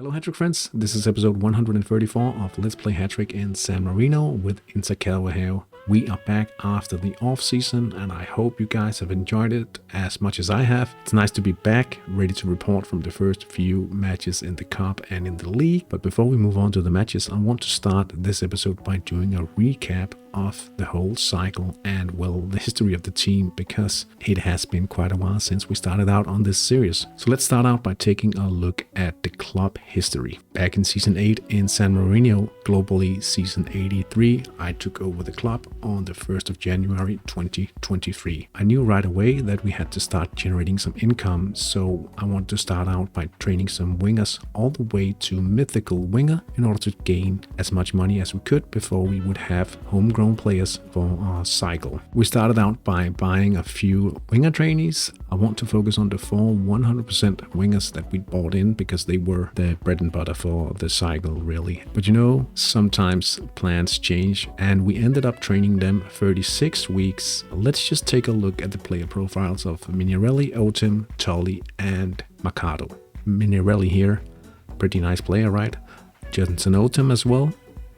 Hello Hattrick friends, this is episode 134 of Let's Play Hattrick in San Marino with Inter Calvaheo. We are back after the off season and I hope you guys have enjoyed it as much as I have. It's nice to be back, ready to report from the first few matches in the Cup and in the league. But before we move on to the matches, I want to start this episode by doing a recap of the whole cycle and, well, the history of the team, because it has been quite a while since we started out on this series. So let's start out by taking a look at the club history. Back in Season 8 in San Marino, globally Season 83, I took over the club on the 1st of January 2023. I knew right away that we had to start generating some income, so I wanted to start out by training some wingers all the way to mythical winger in order to gain as much money as we could before we would have homegrown players for our cycle. We started out by buying a few winger trainees. I want to focus on the 4 100% wingers that we bought in because they were the bread and butter for the cycle, really. But you know, sometimes plans change and we ended up training them 36 weeks. Let's just take a look at the player profiles of Minirelli, Otim, Tully and Mercado. Minirelli here, pretty nice player, right? Jensen Otim as well.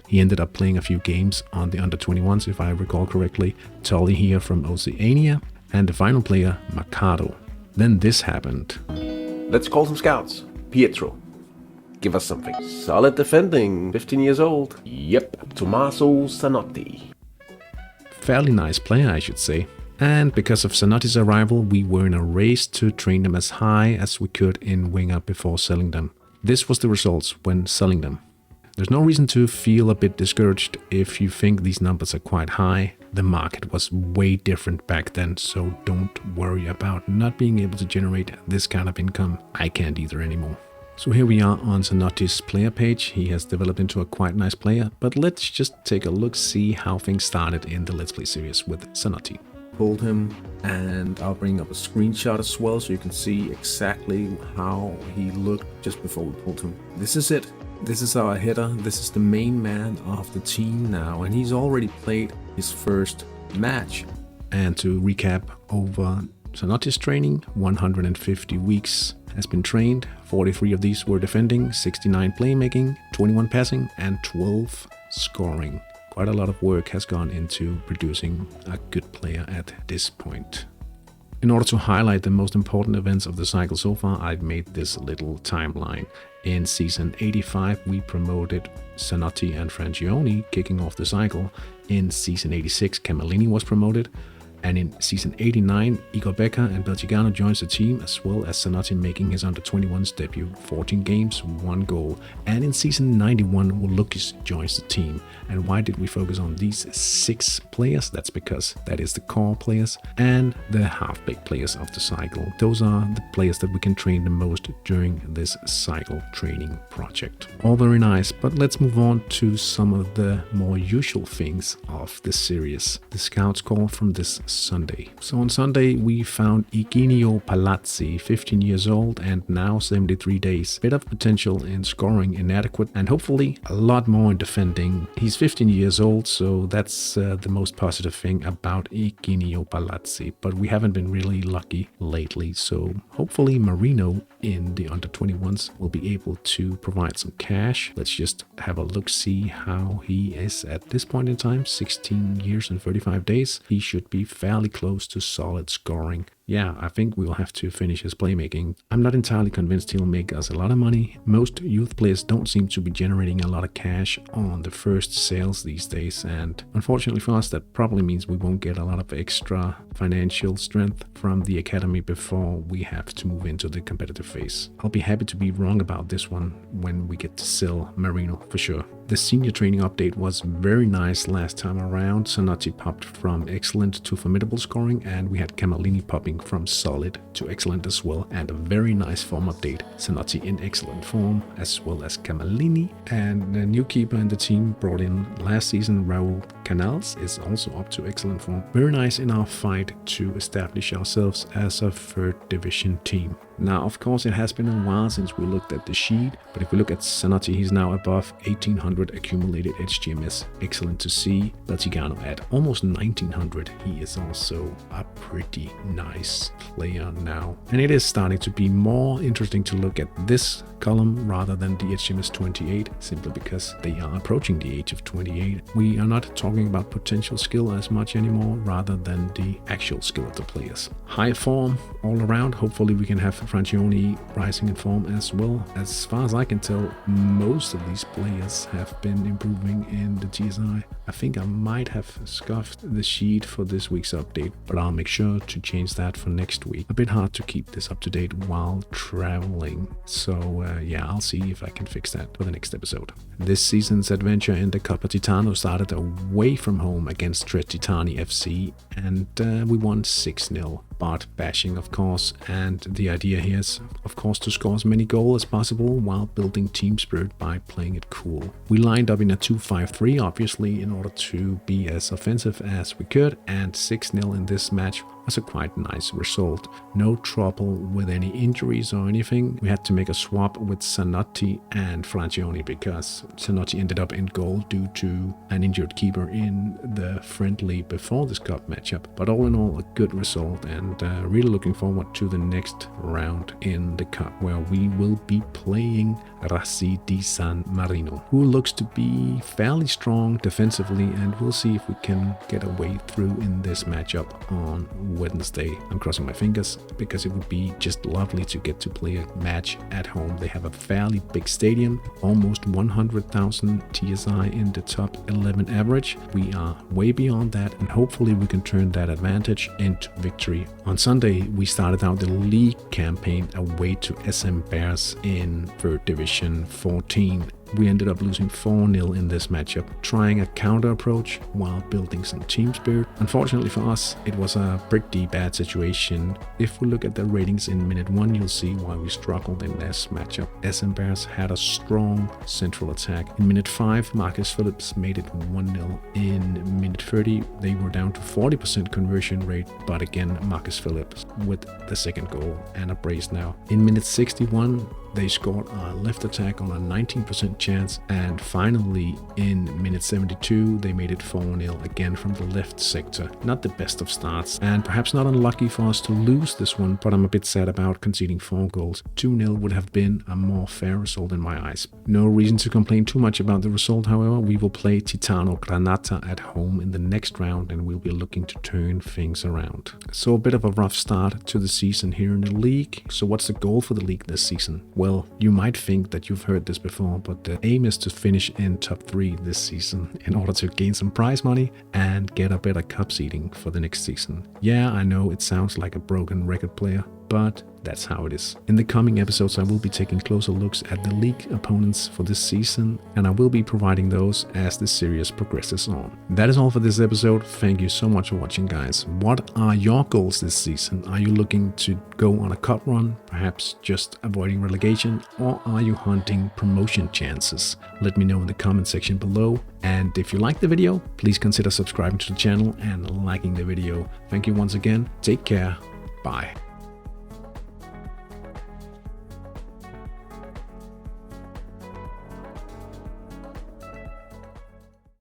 He ended up playing a few games on the under-21s, if I recall correctly. Tully here from Oceania. And the final player, Mercado. Then this happened. Let's call some scouts. Pietro. Give us something. Solid defending. 15 years old. Yep. Tommaso Zanotti. Fairly nice player, I should say. And because of Zanotti's arrival, we were in a race to train them as high as we could in winger before selling them. This was the results when selling them. There's no reason to feel a bit discouraged if you think these numbers are quite high. The market was way different back then, so don't worry about not being able to generate this kind of income. I can't either anymore. So here we are on Zanotti's player page. He has developed into a quite nice player, but let's just take a look, see how things started in the Let's Play series with Zanotti. Pulled him, and I'll bring up a screenshot as well so you can see exactly how he looked just before we pulled him. This is it. This is our hitter. This is the main man of the team now, and he's already played his first match. And to recap over Zanotti's training, 150 weeks has been trained. 43 of these were defending, 69 playmaking, 21 passing, and 12 scoring. Quite a lot of work has gone into producing a good player at this point. In order to highlight the most important events of the cycle so far, I've made this little timeline. In Season 85, we promoted Zanotti and Frangioni, kicking off the cycle. In Season 86, Camellini was promoted. And in Season 89, Igor Becker and Belgigano joins the team, as well as Zanotti making his under-21s debut. 14 games, 1 goal. And in Season 91, Wolukis joins the team. And why did we focus on these 6 players? That's because that is the core players and the half-baked players of the cycle. Those are the players that we can train the most during this cycle training project. All very nice, but let's move on to some of the more usual things of this series. The scouts call from this Sunday. So on Sunday we found Eugenio Palazzi, 15 years old and now 73 days. Bit of potential in scoring, inadequate, and hopefully a lot more in defending. He's 15 years old, so that's the most positive thing about Eugenio Palazzi, but we haven't been really lucky lately, so hopefully Marino in the under-21s will be able to provide some cash. Let's just have a look, see how he is at this point in time. 16 years and 35 days. He should be fairly close to solid scoring. Yeah, I think we'll have to finish his playmaking. I'm not entirely convinced he'll make us a lot of money. Most youth players don't seem to be generating a lot of cash on the first sales these days, and unfortunately for us, that probably means we won't get a lot of extra financial strength from the academy before we have to move into the competitive phase. I'll be happy to be wrong about this one when we get to sell Marino for sure. The senior training update was very nice last time around. Zanotti popped from excellent to formidable scoring, and we had Camellini popping from solid to excellent as well, and a very nice form update. Zanotti in excellent form, as well as Camellini, and the new keeper in the team brought in last season, Raul Canals, is also up to excellent form. Very nice in our fight to establish ourselves as a 3rd division team. Now, of course, it has been a while since we looked at the sheet, but if we look at Zanotti, he's now above 1800 accumulated HGMS. Excellent to see. Belgigano at almost 1900. He is also a pretty nice player now. And it is starting to be more interesting to look at this column rather than the HMS 28, simply because they are approaching the age of 28. We are not talking about potential skill as much anymore, rather than the actual skill of the players. High form all around. Hopefully we can have Francione rising in form as well. As far as I can tell, most of these players have been improving in the TSI. I think I might have scuffed the sheet for this week's update, but I'll make sure to change that for next week. A bit hard to keep this up to date while traveling, so yeah, I'll see if I can fix that for the next episode. This season's adventure in the Coppa Titano started away from home against Titani FC, and we won 6-0. But bashing, of course, and the idea here is, of course, to score as many goals as possible while building team spirit by playing it cool. We lined up in a 2-5-3, obviously, in order to be as offensive as we could, and 6-0 in this match was a quite nice result. No trouble with any injuries or anything. We had to make a swap with Zanotti and Francione because Zanotti ended up in goal due to an injured keeper in the friendly before this cup matchup. But all in all, a good result, and really looking forward to the next round in the cup, where we will be playing Rassi di San Marino, who looks to be fairly strong defensively, and we'll see if we can get a way through in this matchup on Wednesday. I'm crossing my fingers because it would be just lovely to get to play a match at home. They have a fairly big stadium, almost 100,000 TSI in the top 11 average. We are way beyond that, and hopefully we can turn that advantage into victory. On Sunday, we started out the league campaign away to SM Bears in 3rd Division 14. We ended up losing 4-0 in this matchup, trying a counter approach while building some team spirit. Unfortunately for us, it was a pretty bad situation. If we look at the ratings in minute 1, you'll see why we struggled in this matchup. SM Bears had a strong central attack. In minute 5, Marcus Phillips made it 1-0. In minute 30, they were down to 40% conversion rate, but again, Marcus Phillips with the second goal and a brace now. In minute 61, they scored a left attack on a 19% chance, and finally in minute 72 they made it 4-0 again from the left sector. Not the best of starts, and perhaps not unlucky for us to lose this one, but I'm a bit sad about conceding 4 goals. 2-0 would have been a more fair result in my eyes. No reason to complain too much about the result, however. We will play Titano Granata at home in the next round, and we'll be looking to turn things around. So a bit of a rough start to the season here in the league. So what's the goal for the league this season? Well, you might think that you've heard this before, but the aim is to finish in top 3 this season in order to gain some prize money and get a better cup seeding for the next season. Yeah, I know it sounds like a broken record player, but that's how it is. In the coming episodes, I will be taking closer looks at the league opponents for this season, and I will be providing those as the series progresses on. That is all for this episode. Thank you so much for watching, guys. What are your goals this season? Are you looking to go on a cup run, perhaps just avoiding relegation, or are you hunting promotion chances? Let me know in the comment section below. And if you liked the video, please consider subscribing to the channel and liking the video. Thank you once again. Take care. Bye.